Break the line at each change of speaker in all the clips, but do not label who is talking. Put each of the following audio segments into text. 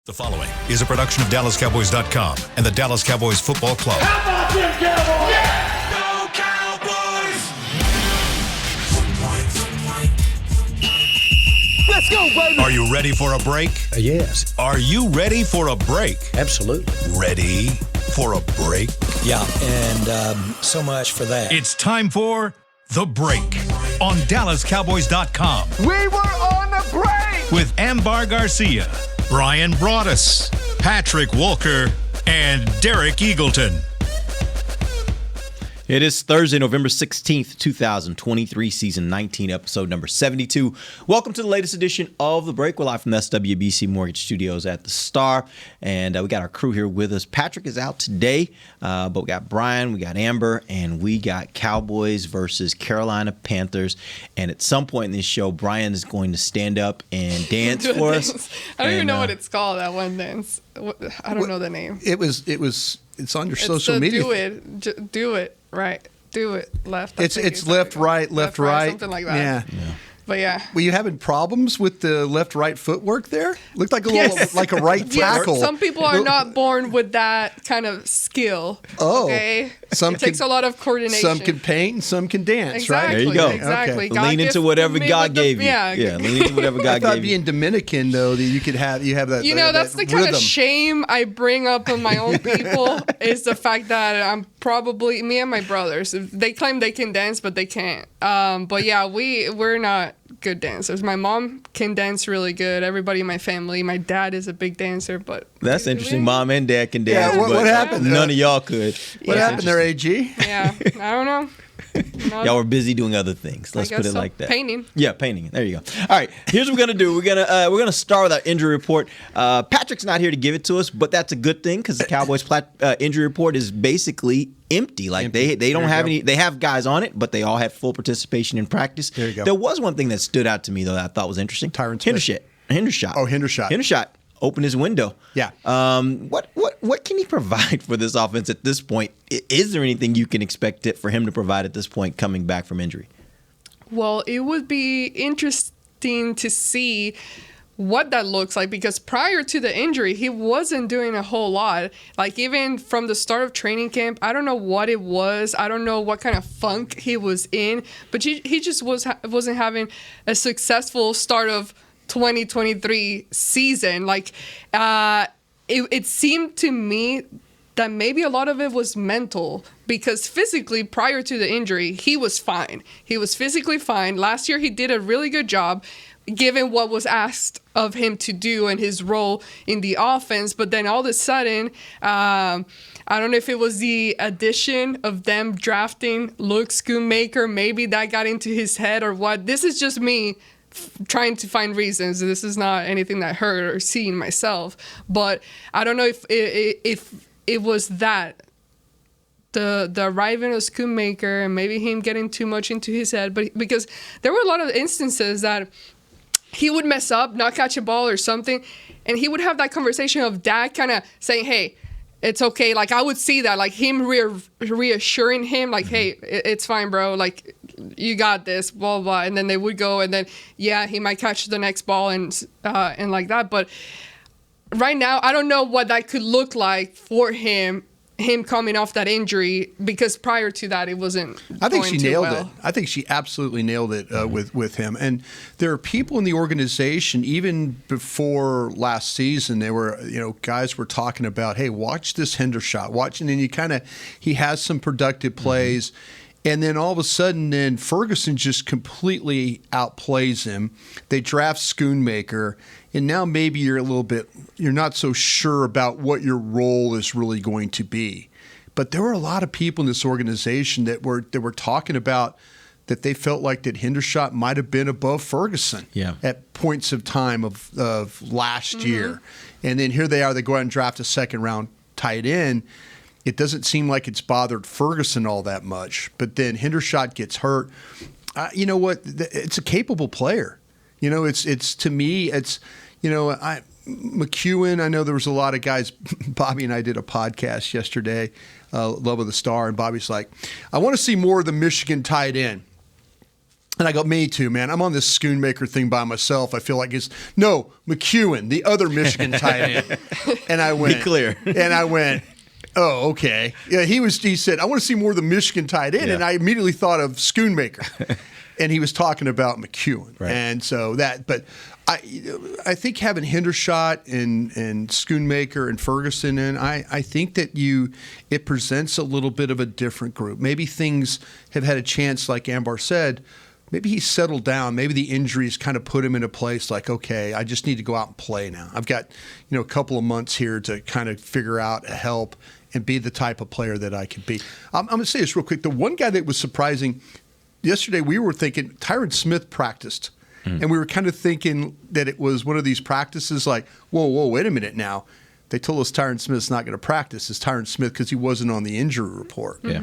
The following is a production of DallasCowboys.com and the Dallas Cowboys Football Club.
How about them Cowboys?
Yeah!
Go Cowboys!
Let's go, baby!
Are you ready for a break?
Yes.
Are you ready for a break?
Absolutely.
Ready for a break?
Yeah, and so much for that.
It's time for The Break on DallasCowboys.com
We were on the break!
with Ambar Garcia, Brian Broaddus, Patrick Walker, and Derek Eagleton.
It is Thursday, November 16th, 2023, season 19, episode number 72. Welcome to the latest edition of The Break. We're live from the SWBC Mortgage Studios at the Star, and we got our crew here with us. Patrick is out today, but we got Brian, we got Amber, and we got Cowboys versus Carolina Panthers. And at some point in this show, Brian is going to stand up and dance for us.
I don't even know what it's called, that one dance. I don't know the name.
It's on your social media.
Do it. Right. Do it. Left.
It's left, right, left, right.
Something like that.
Yeah.
But yeah.
Were you having problems with the left-right footwork there? Looked like a little, like a right tackle.
Some people are not born with that kind of skill.
Oh.
Okay. It takes a lot of coordination.
Some can paint and some can dance,
exactly,
right?
There you go.
Exactly.
Okay.
Lean into whatever God gave you.
Yeah.
Lean into whatever God
I thought
gave you.
being Dominican, though, that you have that.
You know, that's the kind
rhythm.
of shame I bring up on my own people is the fact that I'm probably, me and my brothers, they claim they can dance, but they can't. But yeah, we're not good dancers. My mom can dance really good. Everybody in my family, my dad is a big dancer, but
That's interesting. Mom and dad can dance,
Yeah, what
but
happened?
none of y'all could.
What happened there, AG?
yeah, I don't know.
Y'all were busy doing other things. Let's
I
put
guess
it
so.
like that.
Painting.
Yeah, painting. There you go. All right, here's what we're gonna do. We're gonna start with our injury report. Patrick's not here to give it to us, but that's a good thing because the Cowboys' injury report is basically empty. Like they don't have any. They have guys on it, but they all had full participation in practice.
There you go.
There was one thing that stood out to me though that I thought was interesting.
Tyron Smith.
Hendershot.
Oh, Hendershot.
Hendershot opened his window.
Yeah.
What can he provide for this offense at this point? Is there anything you can expect for him to provide at this point coming back from injury?
Well, it would be interesting to see what that looks like because prior to the injury, he wasn't doing a whole lot. Like even from the start of training camp, I don't know what it was. I don't know what kind of funk he was in, but he just wasn't having a successful start of 2023 season. Like it seemed to me that maybe a lot of it was mental because physically prior to the injury, he was fine. He was physically fine. Last year, he did a really good job given what was asked of him to do and his role in the offense. But then all of a sudden, I don't know if it was the addition of them drafting Luke Schoonmaker. Maybe that got into his head or what. This is just me trying to find reasons. This is not anything that I heard or seen myself. But I don't know if it was that. The arriving of Schoonmaker and maybe him getting too much into his head. But because there were a lot of instances that he would mess up, not catch a ball or something, and he would have that conversation of dad kind of saying, hey, it's okay. Like, I would see that, like, him reassuring him, like, hey, it's fine, bro. Like, you got this, blah, blah. And then they would go, and then, yeah, he might catch the next ball and like that. But right now, I don't know what that could look like for him coming off that injury, because prior to that, it wasn't
I think she nailed
well.
it. I think she absolutely nailed it with him. And there are people in the organization, even before last season, they were, guys were talking about, hey, watch this Hendershot, and then he has some productive plays. And then all of a sudden, then Ferguson just completely outplays him. They draft Schoonmaker, and now maybe you're not so sure about what your role is really going to be. But there were a lot of people in this organization that were talking about that they felt like that Hendershot might have been above Ferguson at points of time of last year. And then here they are, they go out and draft a second-round tight end. It doesn't seem like it's bothered Ferguson all that much. But then Hendershot gets hurt. You know what? It's a capable player. It's to me, McEwen, I know there was a lot of guys. Bobby and I did a podcast yesterday, Love of the Star, and Bobby's like, I want to see more of the Michigan tight end. And I go, me too, man. I'm on this Schoonmaker thing by myself. I feel like no, McEwen, the other Michigan tight end. And I went,
be clear.
And I went, oh, okay. Yeah, he said, I want to see more of the Michigan tight end.
Yeah.
And I immediately thought of Schoonmaker. And he was talking about McEwen.
Right.
And so but I think having Hendershot and Schoonmaker and Ferguson in, I think that it presents a little bit of a different group. Maybe things have had a chance, like Ambar said. Maybe he's settled down. Maybe the injuries kind of put him in a place like, okay, I just need to go out and play now. I've got, a couple of months here to kind of figure out help and be the type of player that I can be. I'm going to say this real quick. The one guy that was surprising, yesterday we were thinking Tyron Smith practiced. And we were kind of thinking that it was one of these practices like, whoa, wait a minute now. They told us Tyron Smith's not going to practice. It's Tyron Smith because he wasn't on the injury report.
Yeah.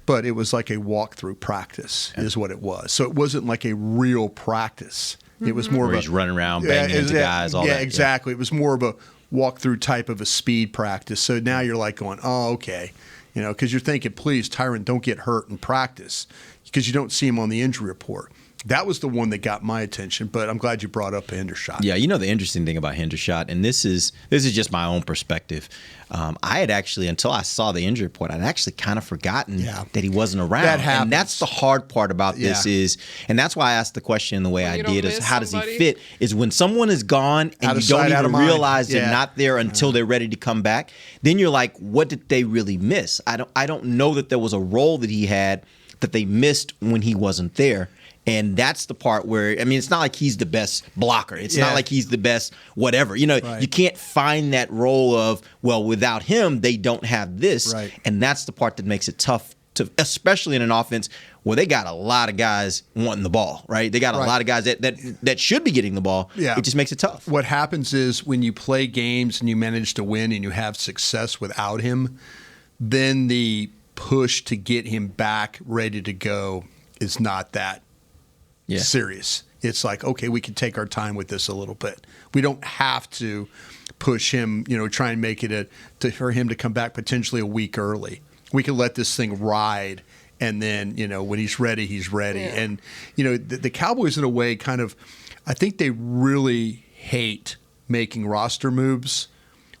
But it was like a walkthrough practice is what it was. So it wasn't like a real practice. It was more
Where
of
he's running around, banging into guys, all that.
Yeah, exactly. It was more of a walkthrough type of a speed practice. So now you're like going, oh, okay. Because you're thinking, please, Tyron, don't get hurt in practice because you don't see him on the injury report. That was the one that got my attention, but I'm glad you brought up Hendershot.
Yeah, the interesting thing about Hendershot, and this is just my own perspective. I had actually, until I saw the injury report, I'd actually kind of forgotten that he wasn't around.
That happens.
And that's the hard part about this and that's why I asked the question the way I did is how does he fit? Is when someone is gone and you don't even realize they're not there until they're ready to come back, then you're like, what did they really miss? I don't know that there was a role that he had that they missed when he wasn't there. And that's the part where, it's not like he's the best blocker. It's not like he's the best whatever. You can't find that role of, well, without him, they don't have this.
Right.
And that's the part that makes it tough, especially in an offense where they got a lot of guys wanting the ball, right? They got a lot of guys that should be getting the ball.
Yeah.
It just makes it tough.
What happens is when you play games and you manage to win and you have success without him, then the push to get him back ready to go is not that serious. It's like, okay, we can take our time with this a little bit. We don't have to push him, try and make it for him to come back potentially a week early. We can let this thing ride, and then, when he's ready, he's ready. Yeah. And, the Cowboys, in a way, kind of, I think they really hate making roster moves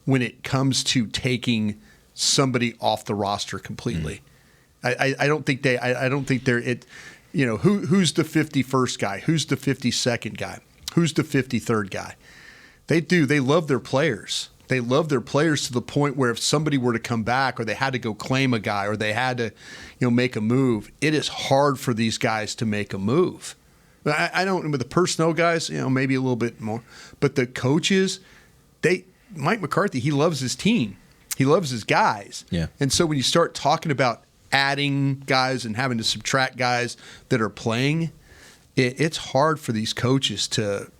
when it comes to taking somebody off the roster completely. I don't think they're who's the 51st guy? Who's the 52nd guy? Who's the 53rd guy? They love their players. They love their players to the point where if somebody were to come back or they had to go claim a guy or they had to, make a move, it is hard for these guys to make a move. I don't, with the personnel guys, maybe a little bit more. But the coaches, Mike McCarthy, he loves his team. He loves his guys.
Yeah.
And so when you start talking about adding guys and having to subtract guys that are playing, it's hard for these coaches to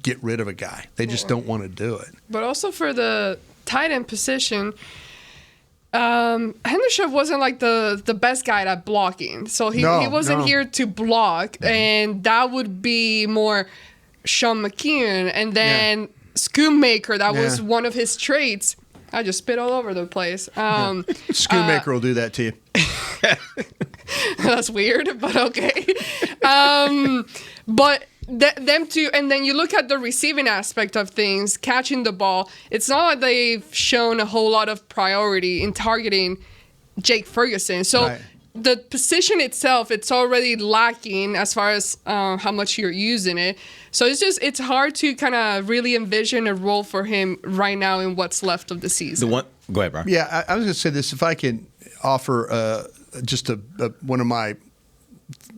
get rid of a guy. They just don't want to do it.
But also for the tight end position, Hendershot wasn't like the best guy at blocking. So he wasn't here to block, and that would be more Sean McKeon. And then Schoonmaker, that was one of his traits. I just spit all over the place.
Schoonmaker will do that to you.
That's weird, but okay. But them two, and then you look at the receiving aspect of things, catching the ball. It's not like they've shown a whole lot of priority in targeting Jake Ferguson. So the position itself, it's already lacking as far as how much you're using it. So it's hard to kind of really envision a role for him right now in what's left of the season.
Go ahead, Brian.
Yeah, I was going to say this. If I can offer just one of my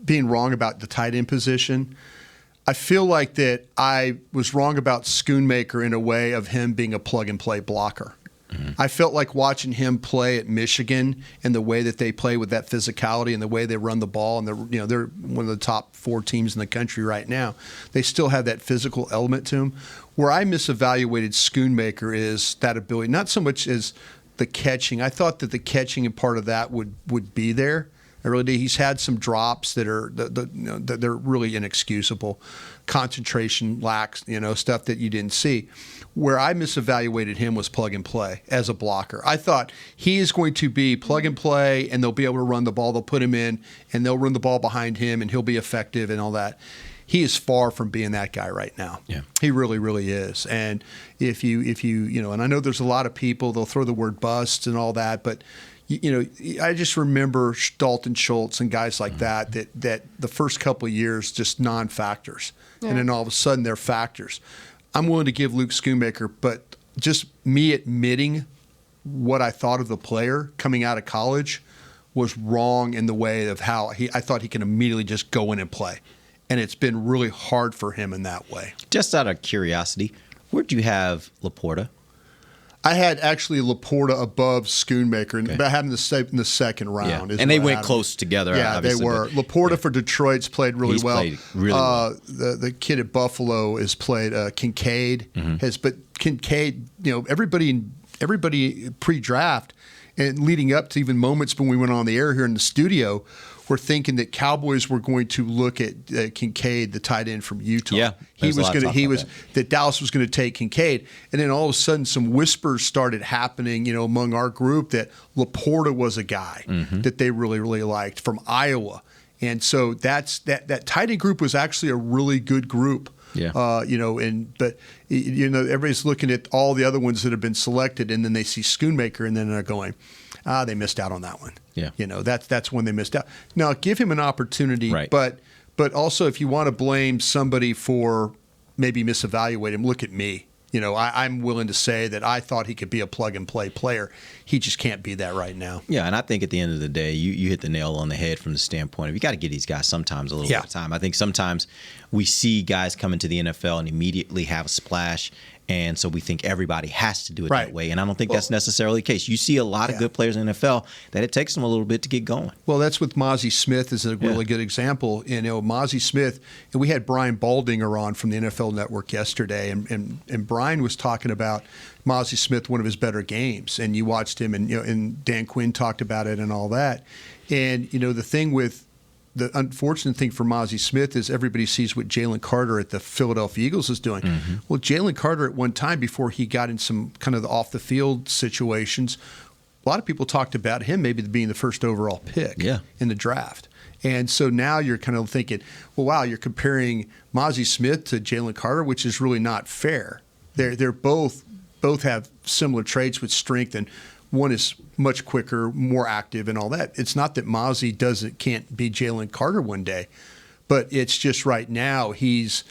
being wrong about the tight end position, I feel like that I was wrong about Schoonmaker in a way of him being a plug-and-play blocker. Mm-hmm. I felt like watching him play at Michigan and the way that they play with that physicality and the way they run the ball, and they're one of the top 4 teams in the country right now. They still have that physical element to them. Where I misevaluated Schoonmaker is that ability, not so much as the catching. I thought that the catching and part of that would be there. I really do. He's had some drops that are that they're really inexcusable, concentration lacks, stuff that you didn't see. Where I misevaluated him was plug and play as a blocker. I thought he is going to be plug and play, and they'll be able to run the ball. They'll put him in, and they'll run the ball behind him, and he'll be effective and all that. He is far from being that guy right now.
Yeah.
He really, really is. And if you and I know there's a lot of people, they'll throw the word bust and all that, but I just remember Dalton Schultz and guys like that the first couple of years just non-factors, and then all of a sudden they're factors. I'm willing to give Luke Schoonmaker, but just me admitting what I thought of the player coming out of college was wrong in the way of how I thought he can immediately just go in and play. And it's been really hard for him in that way.
Just out of curiosity, where'd you have Laporta?
I had actually Laporta above Schoonmaker, but I had him in the second round.
Yeah. And they went close together.
Yeah, they were. Laporta for Detroit's played really well.
Played really well.
The kid at Buffalo has played. Kincaid but Kincaid. Everybody pre-draft and leading up to even moments when we went on the air here in the studio, were thinking that Cowboys were going to look at Kincaid, the tight end from Utah.
Yeah,
that Dallas was going to take Kincaid, and then all of a sudden some whispers started happening, among our group that Laporta was a guy that they really, really liked from Iowa, and so that tight end group was actually a really good group.
Yeah.
But everybody's looking at all the other ones that have been selected, and then they see Schoonmaker, and then they're going, they missed out on that one.
Yeah.
That's when they missed out. Now, give him an opportunity,
right.
but also if you want to blame somebody for maybe misevaluate him, look at me. I'm willing to say that I thought he could be a plug-and-play player. He just can't be that right now.
Yeah, and I think at the end of the day, you hit the nail on the head from the standpoint of you got to give these guys sometimes a little bit of time. I think sometimes we see guys come into the NFL and immediately have a splash, and so we think everybody has to do it that way. And I don't think that's necessarily the case. You see a lot of good players in the NFL that it takes them a little bit to get going.
Well, that's with Mozzie Smith is a really good example. Mozzie Smith, and we had Brian Baldinger on from the NFL Network yesterday, and Brian was talking about Mozzie Smith, one of his better games. And you watched him, and Dan Quinn talked about it and all that. And, the unfortunate thing for Mozzie Smith is everybody sees what Jalen Carter at the Philadelphia Eagles is doing. Well, Jalen Carter at one time, before he got in some kind of off-the-field situations, a lot of people talked about him maybe being the first overall pick in the draft. And so now you're kind of thinking, well, wow, you're comparing Mozzie Smith to Jalen Carter, which is really not fair. They're both have similar traits with strength, and one is much quicker, more active, and all that. It's not that Mozzie can't be Jalen Carter one day, but it's just right now he's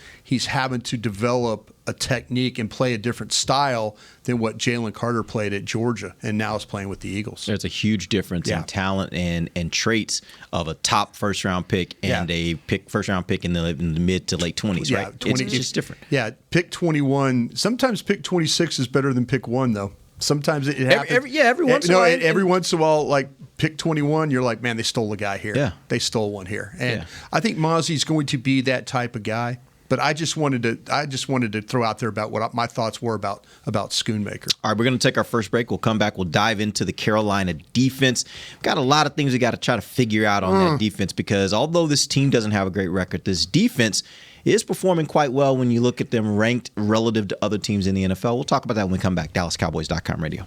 having to develop a technique and play a different style than what Jalen Carter played at Georgia and now is playing with the Eagles.
There's a huge difference in talent and traits of a top first-round pick and a first-round pick in the mid to late 20s, right? It's just different.
Yeah, pick 21. Sometimes pick 26 is better than pick 1, though. Sometimes it happens.
Every once in a while.
Every once in a while, like pick 21, you're like, man, they stole a guy here. Yeah. They stole one here. And I think Mozzie's going to be that type of guy. But I just wanted to throw out there about what my thoughts were about Schoonmaker.
All right, we're going to take our first break. We'll come back. We'll dive into the Carolina defense. We've got a lot of things we got to try to figure out on that defense, because although this team doesn't have a great record, this defense is performing quite well when you look at them ranked relative to other teams in the NFL. We'll talk about that when we come back. DallasCowboys.com radio.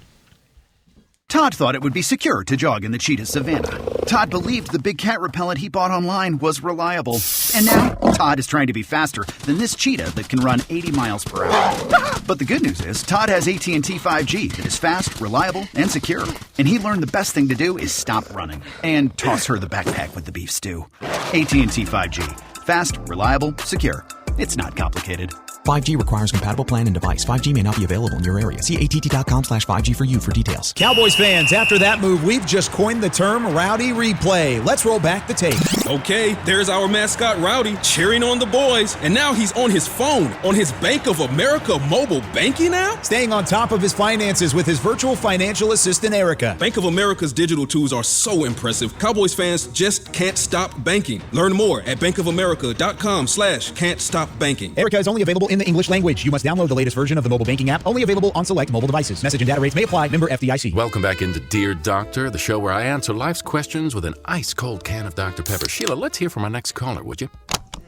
Todd thought it would be secure to jog in the cheetah savanna. Todd believed the big cat repellent he bought online was reliable. And now, Todd is trying to be faster than this cheetah that can run 80 miles per hour. But the good news is, Todd has AT&T 5G that is fast, reliable, and secure. And he learned the best thing to do is stop running and toss her the backpack with the beef stew. AT&T 5G. Fast, reliable, secure. It's not complicated.
5G requires compatible plan and device. 5G may not be available in your area. See att.com/5G for you for details.
Cowboys fans, after that move, we've just coined the term Rowdy Replay. Let's roll back the tape.
Okay, there's our mascot Rowdy cheering on the boys. And now he's on his phone, on his Bank of America mobile banking app?
Staying on top of his finances with his virtual financial assistant, Erica.
Bank of America's digital tools are so impressive. Cowboys fans just can't stop banking. Learn more at bankofamerica.com/can't stop banking.
Erica is only available in in the English language. You must download the latest version of the mobile banking app, only available on select mobile devices. Message and data rates may apply. Member FDIC.
Welcome back into Dear Doctor, the show where I answer life's questions with an ice-cold can of Dr. Pepper. Sheila, let's hear from our next caller, would you?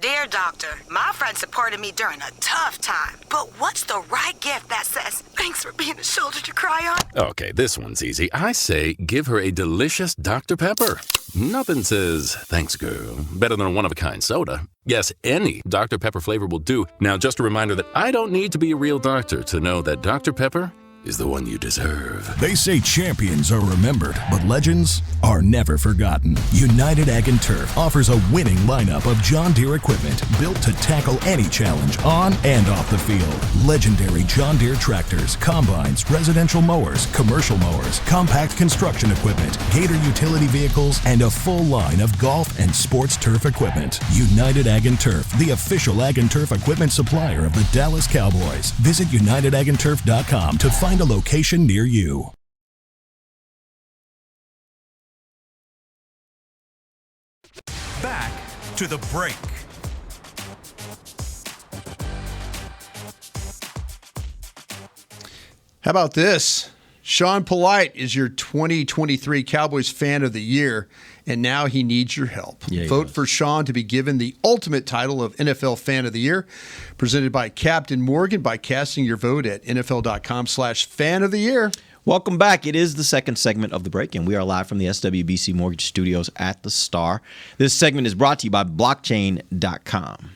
Dear Doctor, my friend supported me during a tough time, but what's the right gift that says, thanks for being a shoulder to cry on?
Okay, this one's easy. I say give her a delicious Dr. Pepper. Nothing says, thanks, girl, better than a one-of-a-kind soda. Yes, any Dr. Pepper flavor will do. Now, just a reminder that I don't need to be a real doctor to know that Dr. Pepper is the one you deserve.
They say champions are remembered, but legends are never forgotten. United Ag and Turf offers a winning lineup of John Deere equipment built to tackle any challenge on and off the field. Legendary John Deere tractors, combines, residential mowers, commercial mowers, compact construction equipment, Gator utility vehicles, and a full line of golf and sports turf equipment. United Ag and Turf, the official Ag and Turf equipment supplier of the Dallas Cowboys. Visit unitedagandturf.com to find a location near you.
Back to the break.
How about this? Sean Polite is your 2023 Cowboys Fan of the Year, and now he needs your help.
Yeah,
Vote for Sean to be given the ultimate title of NFL Fan of the Year, presented by Captain Morgan, by casting your vote at NFL.com/Fan of the Year.
Welcome back. It is the second segment of the break, and we are live from the SWBC Mortgage Studios at the Star. This segment is brought to you by blockchain.com.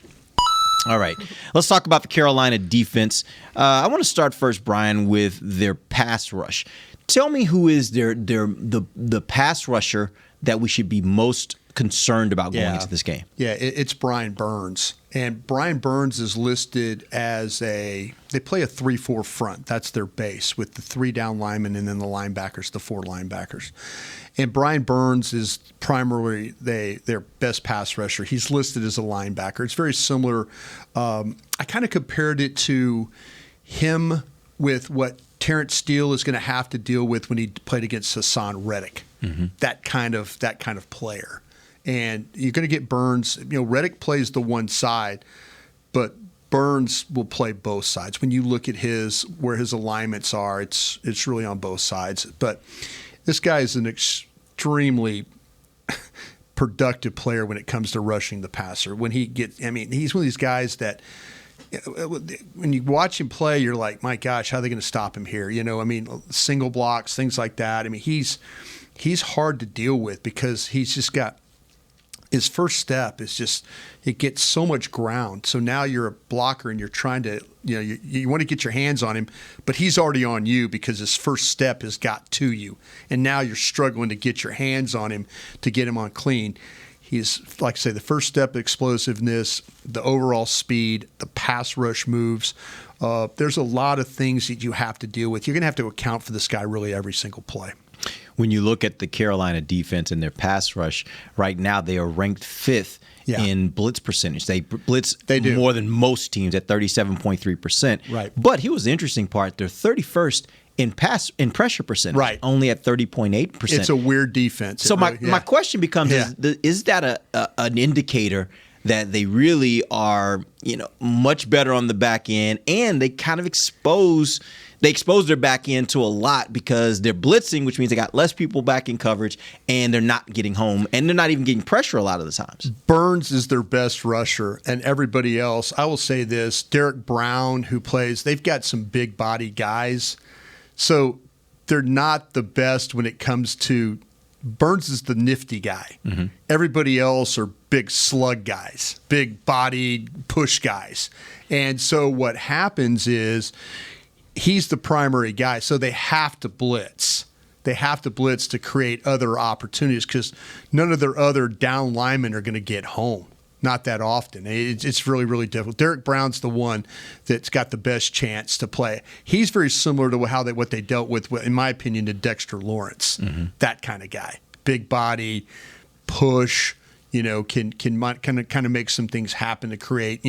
All right, let's talk about the Carolina defense. I want to start first, Brian, with their pass rush. Tell me who is the pass rusher that we should be most concerned about going into this game.
Yeah, it's Brian Burns. And Brian Burns is listed as they play a 3-4 front. That's their base, with the 3 down linemen and then the linebackers, the 4 linebackers. And Brian Burns is primarily their best pass rusher. He's listed as a linebacker. It's very similar. I kind of compared it to him with what Terrence Steele is going to have to deal with when he played against Hassan Reddick. Mm-hmm. That kind of player. And you're going to get Burns. Reddick plays the one side, but Burns will play both sides. When you look at where his alignments are, it's really on both sides. But this guy is an extremely productive player when it comes to rushing the passer. He's one of these guys that when you watch him play, you're like, my gosh, how are they going to stop him here? Single blocks, things like that. He's hard to deal with because he's just got his first step is just, it gets so much ground. So now you're a blocker and you're trying to, you want to get your hands on him, but he's already on you because his first step has got to you. And now you're struggling to get your hands on him to get him on clean. He's, like I say, the first step, explosiveness, the overall speed, the pass rush moves. There's a lot of things that you have to deal with. You're going to have to account for this guy really every single play.
When you look at the Carolina defense and their pass rush, right now they are ranked 5th in blitz percentage. They blitz more than most teams at 37.3%.
Right.
But here's the interesting part. They're 31st in pressure percentage,
right?
Only at 30.8%.
It's a weird defense.
So my question becomes: is that an indicator that they really are, much better on the back end, and they kind of expose their back end to a lot because they're blitzing, which means they got less people back in coverage, and they're not getting home, and they're not even getting pressure a lot of the times.
Burns is their best rusher, and everybody else, I will say this, Derek Brown, who plays, they've got some big body guys, so they're not the best when it comes to, Burns is the nifty guy. Mm-hmm. Everybody else are big slug guys, big body push guys. And so what happens is he's the primary guy, so they have to blitz. They have to blitz to create other opportunities because none of their other down linemen are going to get home. Not that often. It's really, really difficult. Derek Brown's the one that's got the best chance to play. He's very similar to what they dealt with, in my opinion, to Dexter Lawrence. Mm-hmm. That kind of guy. Big body, push, can kind of make some things happen to create,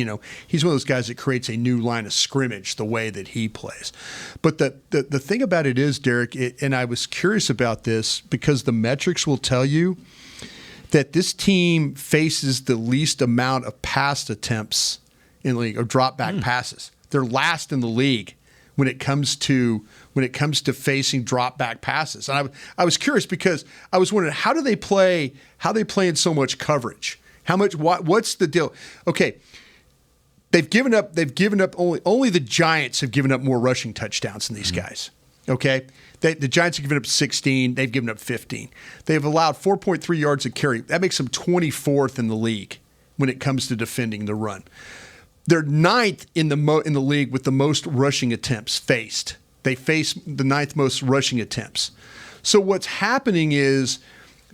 he's one of those guys that creates a new line of scrimmage the way that he plays. But the thing about it is, Derek, and I was curious about this because the metrics will tell you that this team faces the least amount of pass attempts in the league, or drop back passes. They're last in the league when it comes to facing drop back passes. And I was curious because I was wondering how they play in so much coverage. What's the deal? Okay. They've given up only the Giants have given up more rushing touchdowns than these guys. Okay? The Giants have given up 16, they've given up 15. They've allowed 4.3 yards a carry. That makes them 24th in the league when it comes to defending the run. They're 9th in the league with the most rushing attempts faced. They face the 9th most rushing attempts. So what's happening is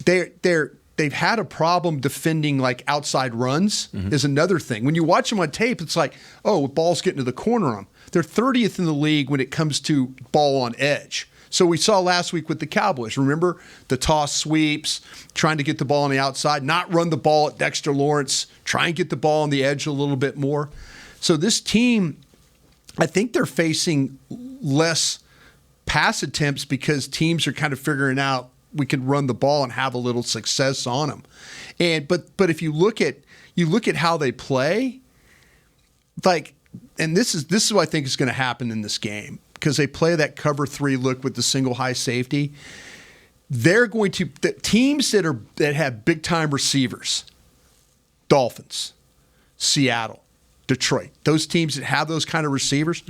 they've had a problem defending like outside runs is another thing. When you watch them on tape, it's like, oh, ball's getting to the corner on them. They're 30th in the league when it comes to ball on edge. So we saw last week with the Cowboys. Remember the toss sweeps, trying to get the ball on the outside, not run the ball at Dexter Lawrence, try and get the ball on the edge a little bit more. So this team, I think they're facing less pass attempts because teams are kind of figuring out we can run the ball and have a little success on them. But if you look at how they play, like, and this is what I think is going to happen in this game. Because they play that cover 3 look with the single high safety, they're going to the teams that have big time receivers, Dolphins, Seattle, Detroit, those teams that have those kind of receivers,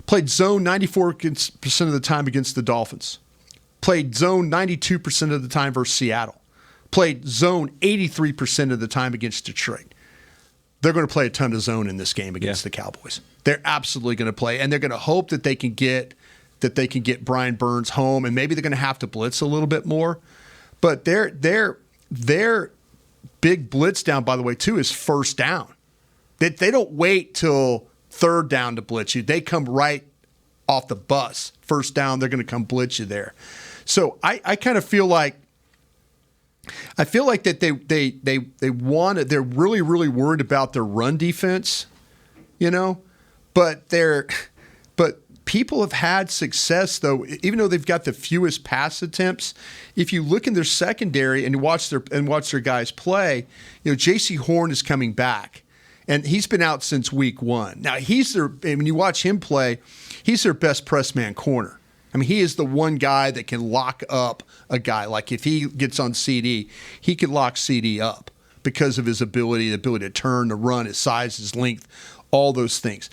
played zone 94% of the time against the Dolphins, played zone 92% of the time versus Seattle, played zone 83% of the time against Detroit. They're going to play a ton of zone in this game against the Cowboys. They're absolutely going to play, and they're going to hope that they can get Brian Burns home, and maybe they're going to have to blitz a little bit more. But their big blitz down, by the way, too, is first down. They don't wait till third down to blitz you. They come right off the bus. First down, they're going to come blitz you there. So I kind of feel like that they're really, really worried about their run defense, but people have had success though, even though they've got the fewest pass attempts. If you look in their secondary and watch their guys play, J.C. Horn is coming back, and he's been out since week 1. Now when you watch him play, he's their best press man corner. I mean, he is the one guy that can lock up a guy. Like if he gets on CD, he can lock CD up because of his ability to turn, to run, his size, his length, all those things.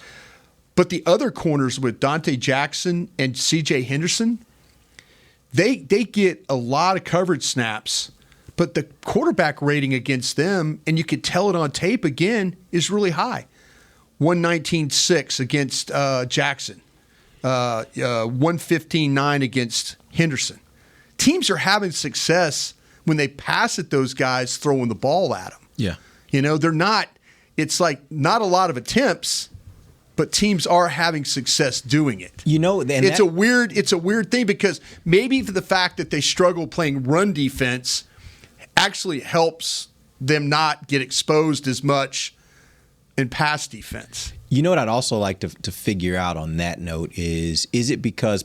But the other corners with Dante Jackson and C.J. Henderson, they get a lot of coverage snaps, but the quarterback rating against them, and you could tell it on tape again, is really high. 119.6 against Jackson. 115.9 against Henderson. Teams are having success when they pass at those guys throwing the ball at them.
Yeah.
They're not, it's like not a lot of attempts, but teams are having success doing it. It's a weird thing because maybe the fact that they struggle playing run defense actually helps them not get exposed as much in pass defense.
You know what I'd also like to figure out on that note is it because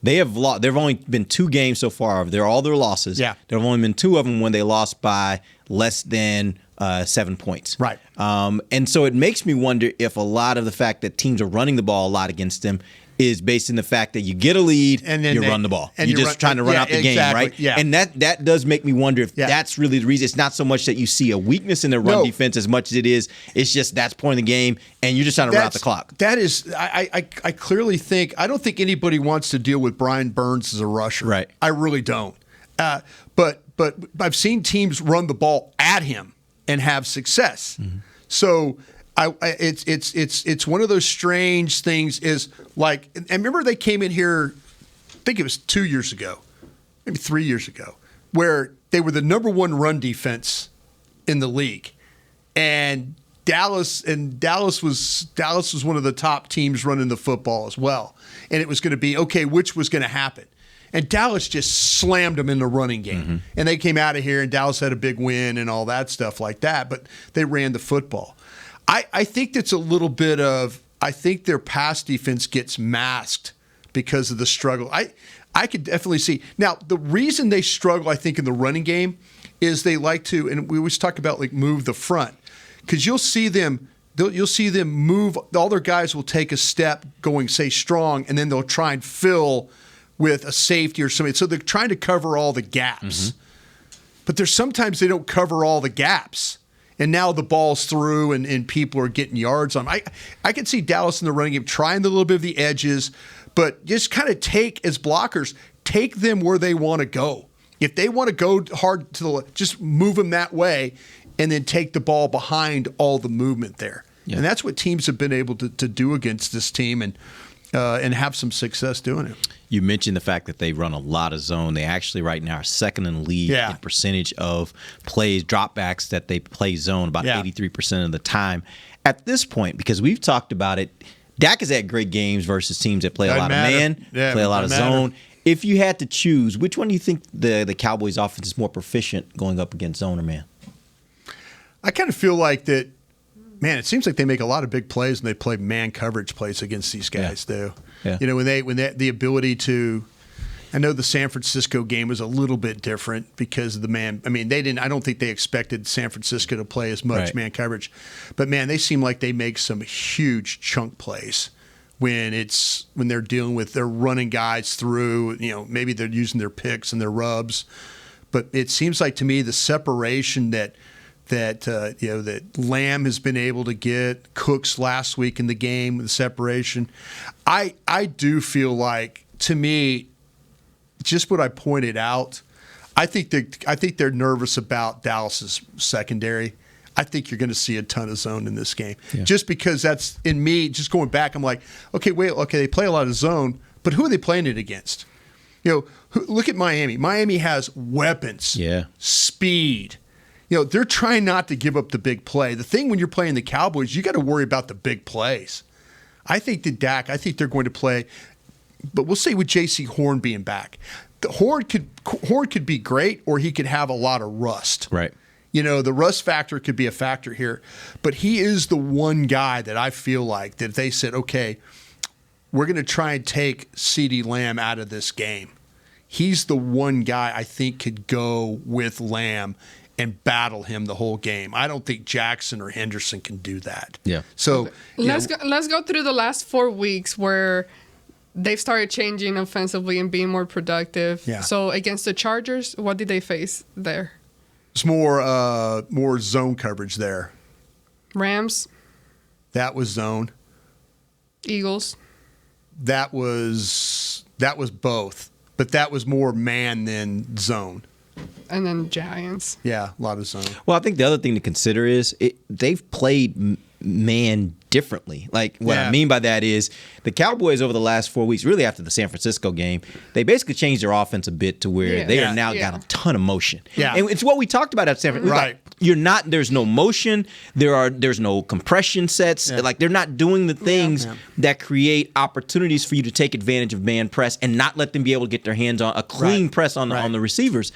they have lost? There have only been 2 games so far. They're all their losses.
Yeah.
There have only been 2 of them when they lost by less than 7 points.
Right.
And so it makes me wonder if a lot of the fact that teams are running the ball a lot against them is based in the fact that you get a lead and then you run the ball. And you're just trying to run out the game, right?
Yeah.
And that does make me wonder if that's really the reason. It's not so much that you see a weakness in their run defense as much as it is. It's just that's point of the game, and you're just trying to run out the clock.
That is, I clearly think, I don't think anybody wants to deal with Brian Burns as a rusher.
Right.
I really don't. But I've seen teams run the ball at him and have success. Mm-hmm. So it's one of those strange things is like, and remember they came in here, I think it was 2 years ago, maybe 3 years ago, where they were the number 1 run defense in the league. And Dallas was one of the top teams running the football as well. And it was going to be, okay, which was going to happen? And Dallas just slammed them in the running game. Mm-hmm. And they came out of here, and Dallas had a big win and all that stuff like that. But they ran the football. I think that's a little bit of – I think their pass defense gets masked because of the struggle. I could definitely see – now, the reason they struggle, I think, in the running game is they like to – and we always talk about, like, move the front. Because you'll see them – you'll see them move. All their guys will take a step going, say, strong, and then they'll try and fill with a safety or something. So they're trying to cover all the gaps. But there's sometimes they don't cover all the gaps. And now the ball's through and people are getting yards on. I can see Dallas in the running game trying a little bit of the edges, but just kind of as blockers, take them where they want to go. If they want to go hard to the just move them that way and then take the ball behind all the movement there. Yeah. And that's what teams have been able to do against this team and have some success doing it.
You mentioned the fact that they run a lot of zone. They actually right now are second in the league in percentage of plays, dropbacks that they play zone, about 83% of the time. At this point, because we've talked about it, Dak has had great games versus teams that play a lot of man, play a lot of zone. If you had to choose, which one do you think the Cowboys offense is more proficient going up against zone or man?
I kind of feel like that, man, it seems like they make a lot of big plays when they play man coverage plays against these guys, too. Yeah. You know, when they the ability to, I know the San Francisco game was a little bit different because of the man. I mean, I don't think they expected San Francisco to play as much man coverage. But, man, they seem like they make some huge chunk plays when they're dealing with, they're running guys through, you know, maybe they're using their picks and their rubs. But it seems like to me the separation that Lamb has been able to get, Cooks last week in the game, the separation. I do feel like, to me, just what I pointed out, I think they're nervous about Dallas's secondary. I think you're going to see a ton of zone in this game. Yeah. Just because that's, in me, just going back, I'm like, okay, they play a lot of zone, but who are they playing it against? You know, look at Miami. Miami has weapons, speed. You know, they're trying not to give up the big play. The thing when you're playing the Cowboys, you got to worry about the big plays. I think they're going to play, but we'll see with J.C. Horn being back. Horn could be great, or he could have a lot of rust.
Right.
You know, the rust factor could be a factor here, but he is the one guy that I feel like that they said, okay, we're going to try and take CeeDee Lamb out of this game. He's the one guy I think could go with Lamb and battle him the whole game. I don't think Jackson or Henderson can do that.
Yeah.
So
let's go through the last 4 weeks where they've started changing offensively and being more productive.
Yeah.
So against the Chargers, what did they face there?
It's more zone coverage there.
Rams.
That was zone.
Eagles.
That was both, but that was more man than zone.
And then Giants.
Yeah, a lot of zone.
Well, I think the other thing to consider is they've played man differently. Like what I mean by that is the Cowboys over the last 4 weeks, really after the San Francisco game, they basically changed their offense a bit to where they are now got a ton of motion.
Yeah.
And it's what we talked about at San Francisco.
Right.
Like, there's no motion. There's no compression sets. Yeah. Like they're not doing the things that create opportunities for you to take advantage of man press and not let them be able to get their hands on a clean press on the receivers.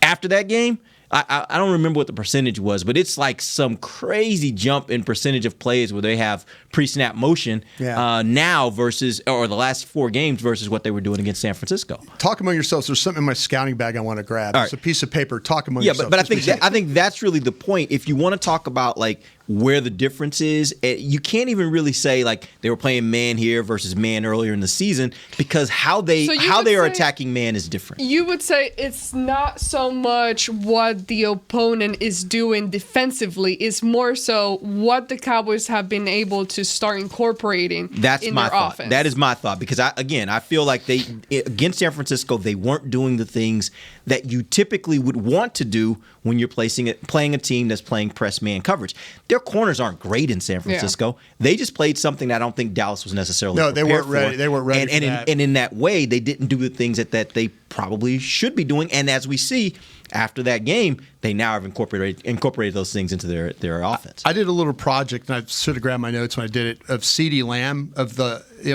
After that game, I don't remember what the percentage was, but it's like some crazy jump in percentage of plays where they have pre-snap motion now versus, or the last 4 games versus what they were doing against San Francisco.
Talk among yourselves. There's something in my scouting bag I want to grab. It's a piece of paper. Talk among yourselves.
But I think that's really the point. If you want to talk about like where the difference is, you can't even really say like they were playing man here versus man earlier in the season because how they are attacking man is different.
You would say it's not so much what the opponent is doing defensively, it's more so what the Cowboys have been able to start incorporating in their offense.
That is my thought because I feel like they against San Francisco they weren't doing the things that you typically would want to do when you're playing a team that's playing press man coverage. Their corners aren't great in San Francisco. Yeah. They just played something that I don't think Dallas was necessarily prepared
they weren't ready.
For.
They weren't ready for that.
And in that way, they didn't do the things that they probably should be doing. And as we see after that game, they now have incorporated those things into their offense.
I did a little project, and I should have grabbed my notes when I did it, of CeeDee Lamb.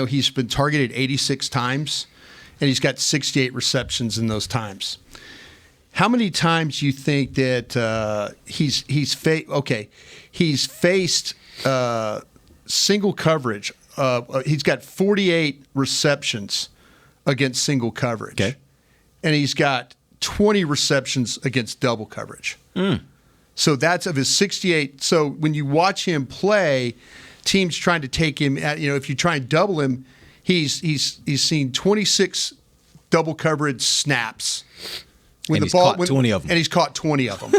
He's been targeted 86 times, and he's got 68 receptions in those times. How many times do you think that he's faced single coverage? He's got 48 receptions against single coverage, and he's got 20 receptions against double coverage. So that's of his 68. So when you watch him play, teams trying to take him at, if you try and double him, he's seen 26 double coverage snaps.
And he's caught 20 of them.
And he's caught 20 of them.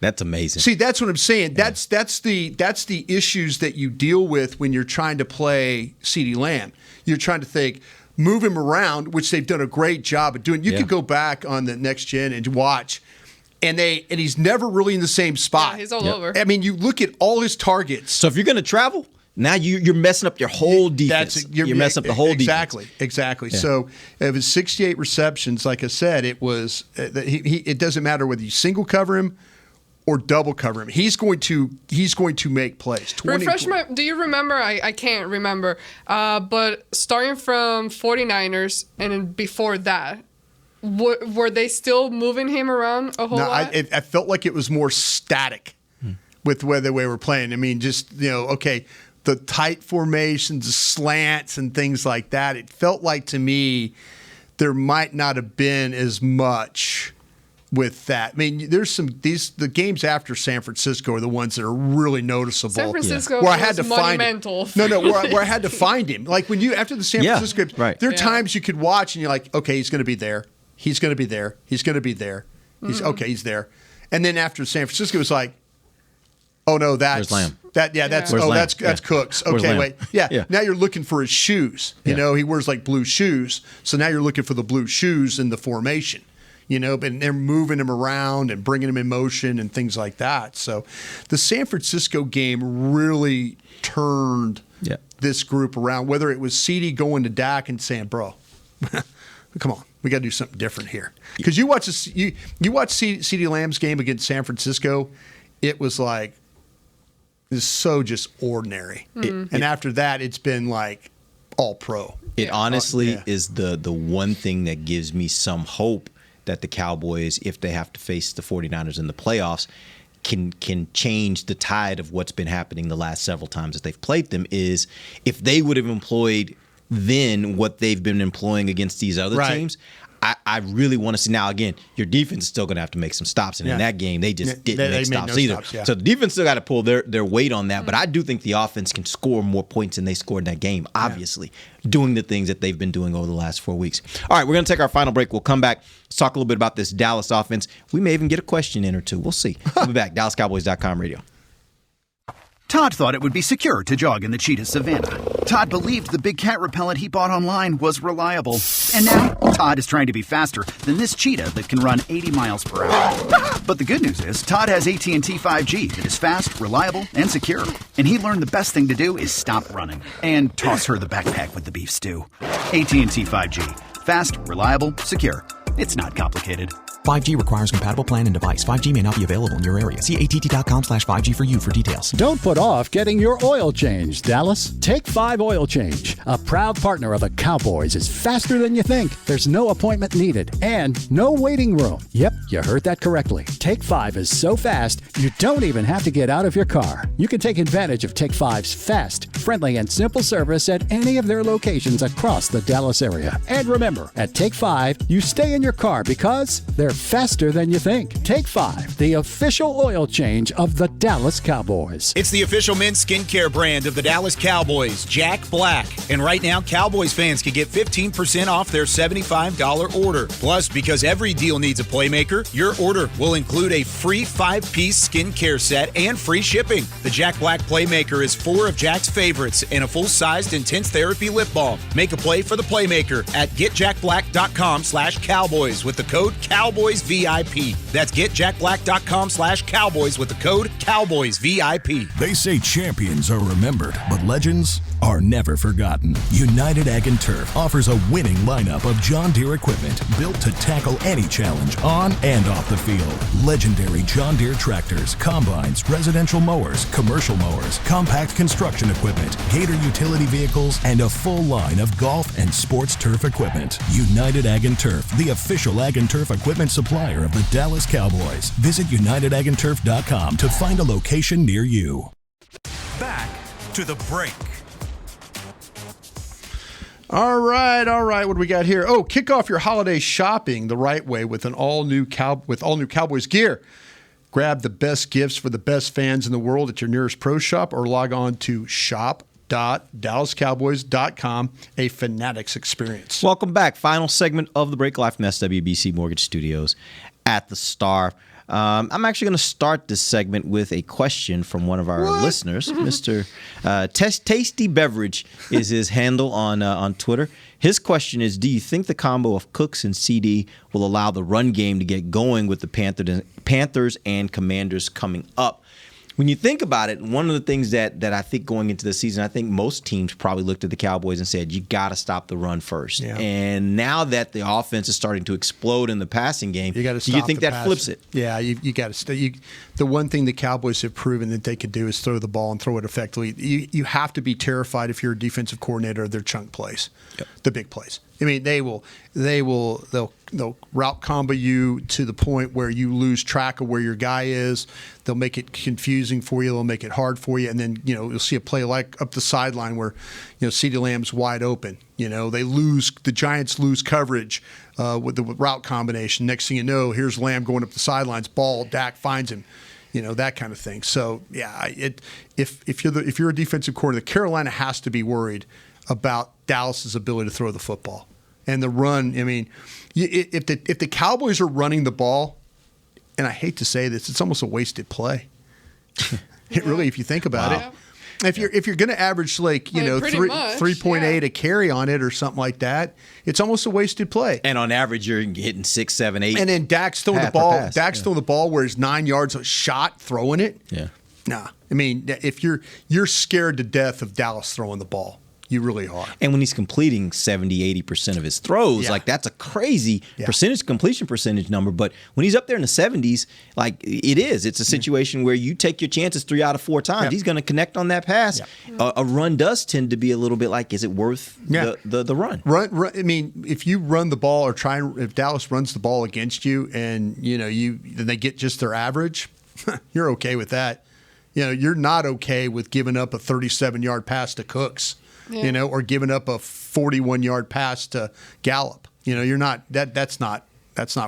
That's amazing.
See, that's what I'm saying. Yeah. That's the issues that you deal with when you're trying to play CeeDee Lamb. You're trying to think, move him around, which they've done a great job of doing. You could go back on the next gen and watch, and he's never really in the same spot.
Yeah, he's all over.
I mean, you look at all his targets.
So if you're going to travel, now you're messing up your whole defense. You're messing up the whole defense.
Exactly. Yeah. So of his 68 receptions, like I said, it was it doesn't matter whether you single cover him or double cover him. He's going to make plays.
Do you remember? I can't remember. But starting from 49ers and then before that, were they still moving him around a whole lot?
I felt like it was more static with the way they were playing. I mean, just the tight formations, the slants, and things like that. It felt like to me there might not have been as much with that. I mean, there's the games after San Francisco are the ones that are really noticeable.
San Francisco was monumental.
Where I had to find him. Like after the San Francisco game, there are times you could watch and you're like, okay, he's going to be there. He's going to be there. He's going to be there. He's there. And then after San Francisco, it was like, oh no, that's
Lamb.
That's Cooks. Okay, wait. Yeah. Now you're looking for his shoes. You know, he wears like blue shoes. So now you're looking for the blue shoes in the formation. But they're moving him around and bringing him in motion and things like that. So the San Francisco game really turned this group around, whether it was CeeDee going to Dak and saying, bro, come on, we got to do something different here. Because you watch CeeDee Lamb's game against San Francisco, it was like, it's so just ordinary. And after that, it's been like all pro.
It honestly is the one thing that gives me some hope that the Cowboys, if they have to face the 49ers in the playoffs, can change the tide of what's been happening the last several times that they've played them, is if they would have employed then what they've been employing against these other teams. I really want to see. Now, again, your defense is still going to have to make some stops. And in that game, they just didn't make stops either. So the defense still got to pull their weight on that. But I do think the offense can score more points than they scored in that game, obviously, doing the things that they've been doing over the last 4 weeks. All right, we're going to take our final break. We'll come back, talk a little bit about this Dallas offense. We may even get a question in or two. We'll see. We'll be back. DallasCowboys.com radio.
Todd thought it would be secure to jog in the cheetah savanna. Todd believed the big cat repellent he bought online was reliable. And now, Todd is trying to be faster than this cheetah that can run 80 miles per hour. But the good news is, Todd has AT&T 5G that is fast, reliable, and secure. And he learned the best thing to do is stop running and toss her the backpack with the beef stew. AT&T 5G. Fast, reliable, secure. It's not complicated.
5G requires compatible plan and device. 5G may not be available in your area. See att.com/5G for you for details.
Don't put off getting your oil change, Dallas. Take 5 Oil Change, a proud partner of the Cowboys, is faster than you think. There's no appointment needed and no waiting room. Yep, you heard that correctly. Take 5 is so fast, you don't even have to get out of your car. You can take advantage of Take 5's fast, friendly, and simple service at any of their locations across the Dallas area. And remember, at Take 5, you stay in your car because they're faster than you think. Take 5, the official oil change of the Dallas Cowboys.
It's the official men's skincare brand of the Dallas Cowboys, Jack Black. And right now, Cowboys fans can get 15% off their $75 order. Plus, because every deal needs a playmaker, your order will include a free 5-piece skincare set and free shipping. The Jack Black Playmaker is 4 of Jack's favorites and a full-sized intense therapy lip balm. Make a play for the Playmaker at getjackblack.com/Cowboys with the code COWBOYSVIP. That's getjackblack.com/Cowboys with the code COWBOYSVIP.
They say champions are remembered, but legends are never forgotten. United Ag and Turf offers a winning lineup of John Deere equipment built to tackle any challenge on and off the field. Legendary John Deere tractors, combines, residential mowers, commercial mowers, compact construction equipment, Gator utility vehicles, and a full line of golf and sports turf equipment. United Ag and Turf, the official Ag and Turf equipment supplier of the Dallas Cowboys. Visit UnitedAgAndTurf.com to find a location near you.
Back to the break.
All right. What do we got here? Oh, kick off your holiday shopping the right way with all new Cowboys gear. Grab the best gifts for the best fans in the world at your nearest pro shop or log on to shop.dallascowboys.com, a Fanatics experience.
Welcome back. Final segment of the break live from SWBC Mortgage Studios at the Star. I'm actually going to start this segment with a question from one of our listeners. Mr. Tasty Beverage is his handle on Twitter. His question is, do you think the combo of Cooks and CD will allow the run game to get going with the Panthers and Commanders coming up? When you think about it, one of the things that I think going into the season, I think most teams probably looked at the Cowboys and said, you got to stop the run first. Yeah. And now that the offense is starting to explode in the passing game, do you think that flips it?
Yeah, you got to stay. The one thing the Cowboys have proven that they could do is throw the ball and throw it effectively. You have to be terrified if you're a defensive coordinator of their chunk plays, the big plays. I mean, they'll route combo you to the point where you lose track of where your guy is. They'll make it confusing for you. They'll make it hard for you. And then, you'll see a play like up the sideline where, CeeDee Lamb's wide open. The Giants lose coverage with the route combination. Next thing you know, here's Lamb going up the sidelines, ball, Dak finds him. That kind of thing. So, yeah, if you're a defensive coordinator, Carolina has to be worried about Dallas's ability to throw the football and the run. I mean, if the Cowboys are running the ball, and I hate to say this, it's almost a wasted play. Really, if you think about it, if you're going to average 3.8 a carry on it or something like that, it's almost a wasted play.
And on average, you're hitting 6, 7, 8.
And then Dak's throwing the ball. Dak's throwing the ball where he's 9 yards a shot throwing it.
Yeah.
Nah. I mean, if you're scared to death of Dallas throwing the ball. You really are.
And when he's completing 70-80% of his throws, that's a crazy completion percentage number. But when he's up there in the 70s, it's a situation where you take your chances 3 out of 4 times. He's going to connect on that pass. A run does tend to be a little bit like, is it worth the run?
Run? I mean, if you run the ball if Dallas runs the ball against you and they get just their average, you're okay with that. You're not okay with giving up a 37-yard pass to Cooks. Or giving up a 41-yard pass to Gallup. You're not that's not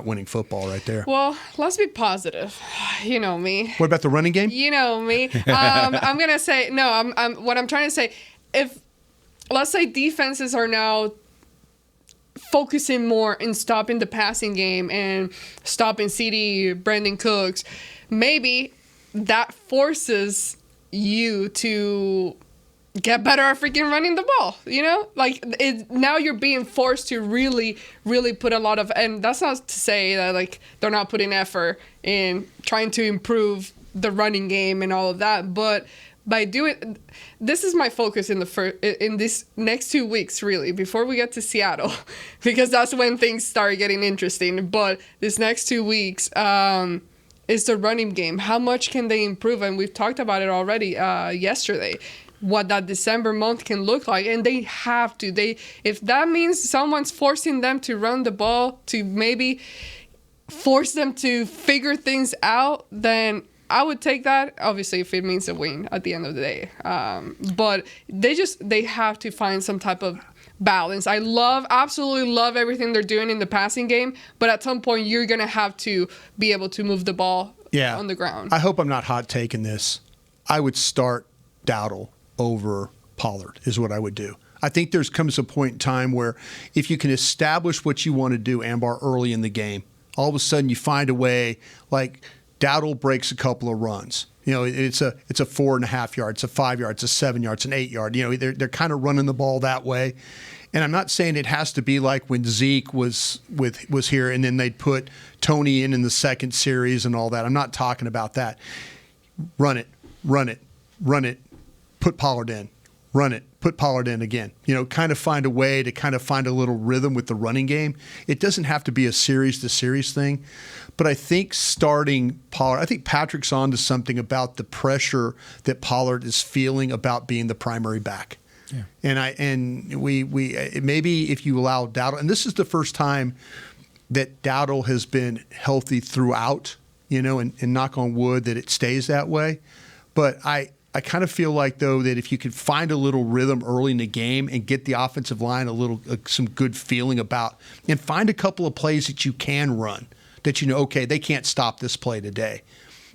winning football right there.
Well, let's be positive. You know me.
What about the running game?
You know me. I'm gonna say no. What I'm trying to say, if let's say defenses are now focusing more in stopping the passing game and stopping CD, Brandon Cooks, maybe that forces you to get better at freaking running the ball, now you're being forced to really, really put a lot of, and that's not to say that they're not putting effort in trying to improve the running game and all of that, but by doing, this is my focus in this next 2 weeks, really, before we get to Seattle, because that's when things start getting interesting. But this next 2 weeks, is the running game. How much can they improve? And we've talked about it already yesterday. What that December month can look like, and they have to. If that means someone's forcing them to run the ball, to maybe force them to figure things out, then I would take that. Obviously, if it means a win at the end of the day, but they have to find some type of balance. I absolutely love everything they're doing in the passing game, but at some point you're gonna have to be able to move the ball on the ground.
I hope I'm not hot taking this. I would start Dowdle over Pollard is what I would do. I think comes a point in time where if you can establish what you want to do, Ambar, early in the game, all of a sudden you find a way, like Dowdle breaks a couple of runs. It's a 4.5 yard, it's a 5 yard, it's a 7 yard, it's an 8 yard. They're kind of running the ball that way. And I'm not saying it has to be like when Zeke was here and then they'd put Tony in the second series and all that. I'm not talking about that. Run it. Put Pollard in, run it, put Pollard in again. Kind of find a way to kind of find a little rhythm with the running game. It doesn't have to be a series-to-series thing. But I think starting Pollard, I think Patrick's on to something about the pressure that Pollard is feeling about being the primary back. Yeah. And we maybe if you allow Dowdle, and this is the first time that Dowdle has been healthy throughout, and knock on wood that it stays that way. But I kind of feel like, though, that if you could find a little rhythm early in the game and get the offensive line some good feeling about, and find a couple of plays that you can run, that okay, they can't stop this play today.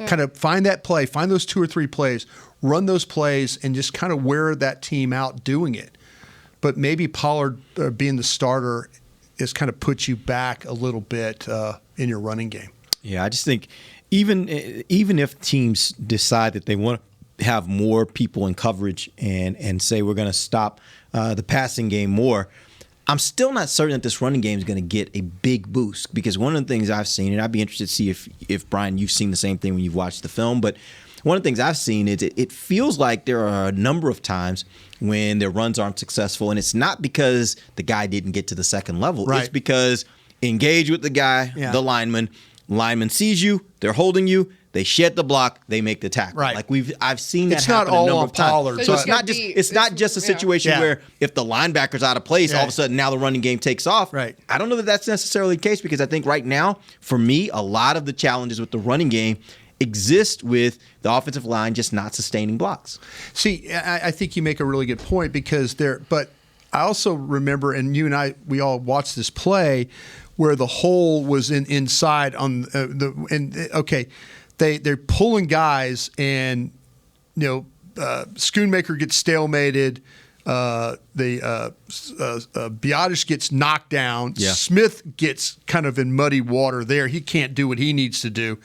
Kind of find that play, find those 2 or 3 plays, run those plays, and just kind of wear that team out doing it. But maybe Pollard being the starter has kind of put you back a little bit in your running game.
Yeah, I just think even if teams decide that they want to have more people in coverage and say we're going to stop the passing game more, I'm still not certain that this running game is going to get a big boost, because one of the things I've seen, and I'd be interested to see if Brian, you've seen the same thing when you've watched the film, but one of the things I've seen is it feels like there are a number of times when their runs aren't successful, and it's not because the guy didn't get to the second level.
Right.
It's because engage with the guy, the lineman sees you, they're holding you, they shed the block, they make the tackle.
Right.
Like I've seen that
It's
happen
not all
a number
on
of times.
Pollard,
So
but-
it's not just a situation where if the linebacker's out of place, all of a sudden now the running game takes off.
Right.
I don't know that that's necessarily the case, because I think right now, for me, a lot of the challenges with the running game exist with the offensive line just not sustaining blocks.
See, I think you make a really good point, because but I also remember, and you and I, we all watched this play where the hole was inside on they're pulling guys, and Schoonmaker gets stalemated. Biotish gets knocked down.
Yeah.
Smith gets kind of in muddy water there. He can't do what he needs to do.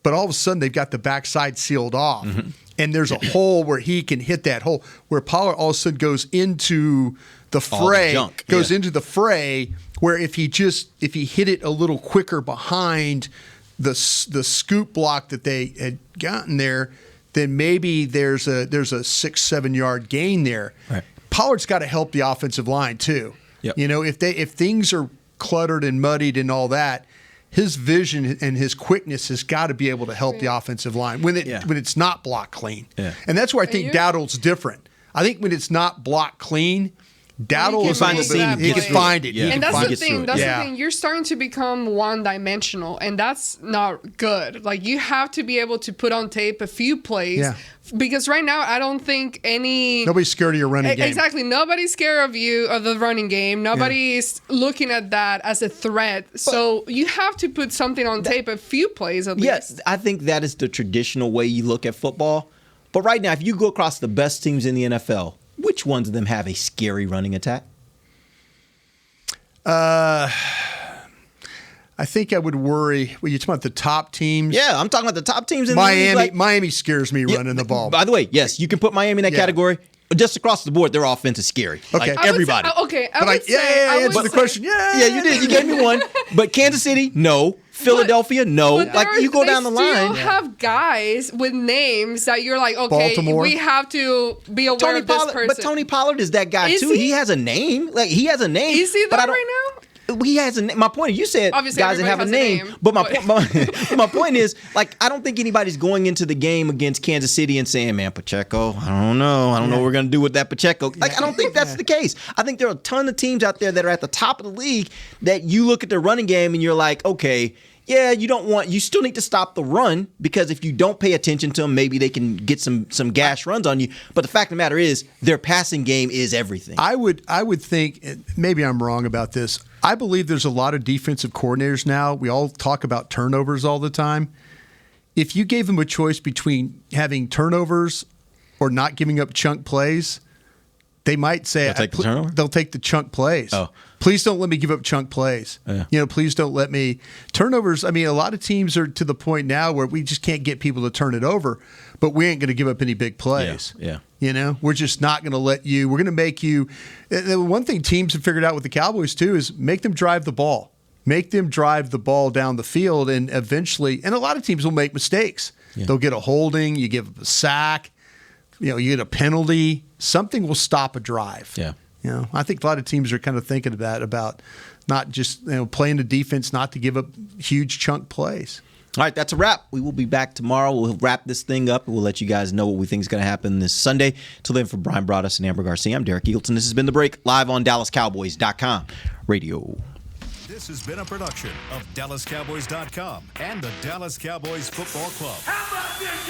But all of a sudden, they've got the backside sealed off.
Mm-hmm.
And there's a hole where he can hit that hole, where Pollard all of a sudden goes into the fray, into the fray, where if he hit it a little quicker behind the scoop block that they had gotten there, then maybe there's a 6-7 yard gain there.
Right.
Pollard's got to help the offensive line too.
Yep.
If things are cluttered and muddied and all that, his vision and his quickness has got to be able to help the offensive line when it's not block clean.
Yeah.
And that's where I think Dowdle's different. I think when it's not block clean, Dowdle is he can find it.
Yeah.
And that's the thing. That's
Yeah.
the thing. You're starting to become one-dimensional, and that's not good. Like, you have to be able to put on tape a few plays.
Yeah.
Because right now, I don't think
nobody's scared of your running game.
Exactly. Nobody's scared of the running game. Nobody's looking at that as a threat. So you have to put something on tape, a few plays at least.
Yes, I think that is the traditional way you look at football. But right now, if you go across the best teams in the NFL, which ones of them have a scary running attack?
I think I would worry. Well, you're talking about the top teams?
Yeah, I'm talking about the top teams in
Miami.
the league.
Miami scares me running the ball.
By the way, yes, you can put Miami in that category. Just across the board, their offense is scary.
Okay.
Like everybody.
I would
answer the question.
Yeah, you did. You gave me one. But Kansas City, no. Philadelphia, no.
But
Like you go down the line.
They still have guys with names that you're like, okay,
Baltimore.
we have to be aware of this person.
But Tony Pollard is that guy
Is
too.
he?
He has a name. Like he has a name.
Is he
but
that right now?
He has a name. My point is, you said
Obviously,
guys that have a
everybody
name.
has a name,
But my point is, like, I don't think anybody's going into the game against Kansas City and saying, man, Pacheco, I don't know what we're going to do with that Pacheco. Like, I don't think that's the case. I think there are a ton of teams out there that are at the top of the league that you look at their running game and you're like, okay, yeah, you still need to stop the run, because if you don't pay attention to them, maybe they can get some gash runs on you. But the fact of the matter is, their passing game is everything.
I would think, maybe I'm wrong about this, I believe there's a lot of defensive coordinators now. We all talk about turnovers all the time. If you gave them a choice between having turnovers or not giving up chunk plays, they might say
They'll take the turnover?
They'll take the chunk plays.
Oh.
Please don't let me give up chunk plays.
Yeah.
Please don't let me turnovers. I mean, a lot of teams are to the point now where we just can't get people to turn it over, but we ain't going to give up any big plays.
Yeah.
We're just not going to let you. We're going to make you. One thing teams have figured out with the Cowboys too is make them drive the ball. Make them drive the ball down the field, and eventually, and a lot of teams will make mistakes.
Yeah.
They'll get a holding. You give them a sack. You get a penalty. Something will stop a drive.
Yeah.
I think a lot of teams are kind of thinking of that, about not just playing the defense, not to give up huge chunk plays.
All right, that's a wrap. We will be back tomorrow. We'll wrap this thing up, and we'll let you guys know what we think is going to happen this Sunday. Till then, for Brian Broaddus and Amber Garcia, I'm Derek Eagleton. This has been The Break, live on DallasCowboys.com radio.
This has been a production of DallasCowboys.com and the Dallas Cowboys Football Club.
How about this,